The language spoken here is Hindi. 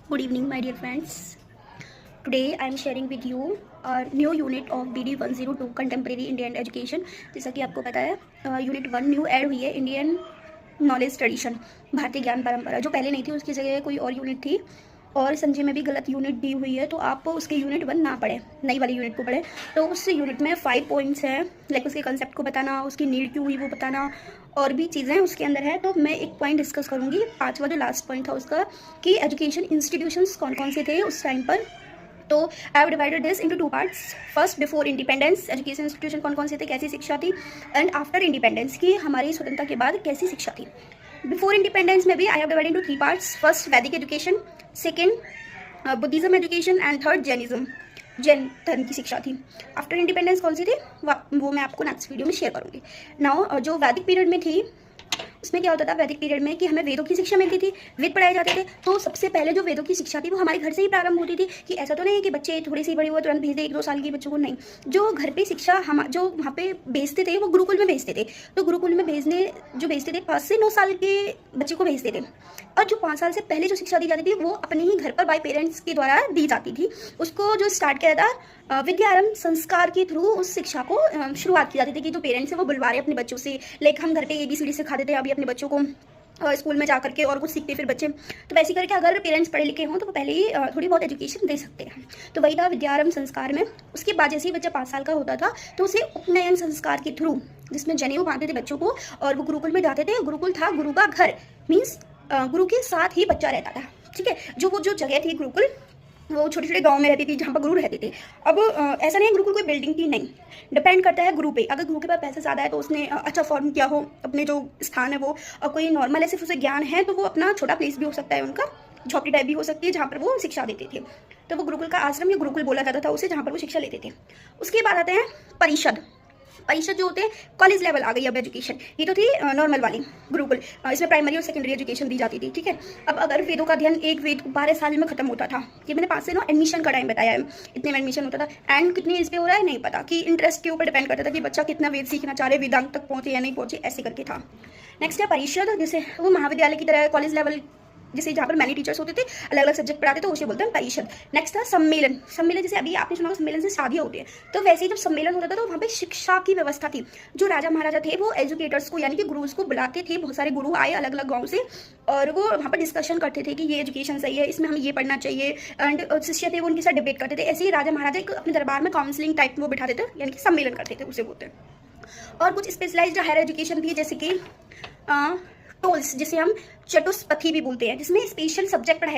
Good evening, my dear friends. Today I am sharing with you our new unit of BD 102 Contemporary Indian Education. जैसा कि आपको पता है यूनिट 1 न्यू ऐड हुई है, इंडियन नॉलेज ट्रेडिशन, भारतीय ज्ञान परंपरा, जो पहले नहीं थी, उसकी जगह कोई और यूनिट थी और संजय में भी गलत यूनिट दी हुई है, तो आप उसके यूनिट 1 ना पढ़ें, नई वाली यूनिट को पढ़ें। तो उस यूनिट में 5 पॉइंट्स हैं, लाइक उसके कंसेप्ट को बताना, उसकी नीड क्यों हुई वो बताना, और भी चीज़ें उसके अंदर है। तो मैं एक पॉइंट डिस्कस करूँगी, 5वां जो लास्ट पॉइंट था उसका, कि एजुकेशन इंस्टीट्यूशंस कौन कौन से थे उस टाइम पर। तो आई have divided this into 2 parts. First, before independence education institution कौन कौन से थे, कैसी शिक्षा थी, एंड आफ्टर इंडिपेंडेंस की हमारी स्वतंत्रता के बाद कैसी शिक्षा थी। बिफोर इंडिपेंडेंस में भी I have divided into 3 parts. First, Vedic education, second Buddhism education, and third Jainism, Jain धर्म की शिक्षा थी। आफ्टर इंडिपेंडेंस कौन सी थी वो मैं आपको नेक्स्ट वीडियो में शेयर करूँगी। नाउ जो वैदिक पीरियड में थी उसमें क्या होता था, वैदिक पीरियड में, कि हमें वेदों की शिक्षा मिलती थी, वेद पढ़ाए जाते थे। तो सबसे पहले जो वेदों की शिक्षा थी वो हमारे घर से ही प्रारंभ होती थी, कि ऐसा तो नहीं है कि बच्चे थोड़ी सी बड़ी हुए तुरंत भेज दे 1-2 साल के बच्चों को, नहीं। जो घर पे शिक्षा हम जो वहाँ पे भेजते थे वो गुरुकुल में भेजते थे। तो गुरुकुल में भेजते थे 5 से 9 साल के बच्चे को भेजते थे, और जो 5 साल से पहले जो शिक्षा दी जाती थी वो अपने ही घर पर बाय पेरेंट्स के द्वारा दी जाती थी। उसको जो स्टार्ट किया था विद्यारंभ संस्कार के थ्रू उस शिक्षा को शुरुआत की जाती थी, कि जो पेरेंट्स हैं वो बुलवा रहे अपने बच्चों से, लाइक हम घर पे ABCD सिखाते थे अभी अपने बच्चों को, स्कूल में जा करके और कुछ सीखते फिर बच्चे। तो वैसे करके अगर पेरेंट्स पढ़े लिखे हों तो वो पहले ही थोड़ी बहुत एजुकेशन दे सकते हैं। तो वही था विद्यारंभ संस्कार में। उसके बाद जैसे ही बच्चा 5 साल का होता था तो उसे उपनयन संस्कार के थ्रू, जिसमें जनेऊ बांधते थे बच्चों को और वो गुरुकुल में जाते थे। गुरुकुल था गुरु का घर, मीन्स गुरु के साथ ही बच्चा रहता था, ठीक है। वो जो जगह थी गुरुकुल, वो छोटे छोटे गांव में रहती थी जहाँ पर गुरु रहते थे। अब ऐसा नहीं है गुरुकुल कोई बिल्डिंग थी, नहीं, डिपेंड करता है गुरु पे। अगर गुरु के पास पैसा ज़्यादा है तो उसने अच्छा फॉर्म किया हो, अपने जो स्थान है वो, और कोई नॉर्मल है सिर्फ उसे ज्ञान है, तो वो अपना छोटा प्लेस भी हो सकता है, उनका झोपड़ी टाइप भी हो सकती है जहाँ पर वो शिक्षा देते थे। तो वो गुरुकुल का आश्रम या गुरुकुल बोला जाता था उसे, जहाँ पर वो शिक्षा लेते थे। उसके बाद आते हैं परिषद। परिषद जो होते हैं, कॉलेज लेवल आ गई अब एजुकेशन। ये तो थी नॉर्मल वाली गुरुकुल, इसमें प्राइमरी और सेकेंडरी एजुकेशन दी जाती थी, ठीक है। अब अगर वेदों का अध्ययन, एक वेद 12 साल में खत्म होता था, ये मैंने 5 से एडमिशन का टाइम बताया है, इतने में एडमिशन होता था। एंड कितनी एज पे हो रहा है नहीं पता, कि इंटरेस्ट के ऊपर डिपेंड करता था कि बच्चा कितना वेद सीखना चाह रहे, वेदांत तक पहुंचे या नहीं पहुंचे, ऐसे करके था। नेक्स्ट है परिषद, जैसे वो महाविद्यालय की तरह कॉलेज लेवल, जैसे जहाँ पर मैनी टीचर्स होते थे, अलग अलग सब्जेक्ट पढ़ाते थे, उसे बोलते हैं परिषद। नेक्स्ट था सम्मेलन। सम्मेलन जैसे अभी आपने सुना सम्मेलन से शादियाँ होती है, तो वैसे ही जब सम्मेलन होता था तो वहाँ पे शिक्षा की व्यवस्था थी। जो राजा महाराजा थे वो एजुकेटर्स को, यानी कि गुरुज को बुलाते थे। बहुत सारे गुरु आए अलग अलग गाँव से, और वो वहाँ पर डिस्कशन करते थे कि ये एजुकेशन सही है, इसमें हमें ये पढ़ना चाहिए, एंड शिष्य थे वो उनके साथ डिबेट करते थे। ऐसे ही राजा महाराजा एक अपने दरबार में काउंसलिंग टाइप वो बिठाते थे, यानी कि सम्मेलन करते थे, उसे बोलते हैं। और कुछ स्पेशलाइज्ड हायर एजुकेशन थी, जैसे कि टोल्स, जिसे हम चतुष्पथी भी बोलते हैं, जिसमें स्पेशल सब्जेक्ट पढ़ाए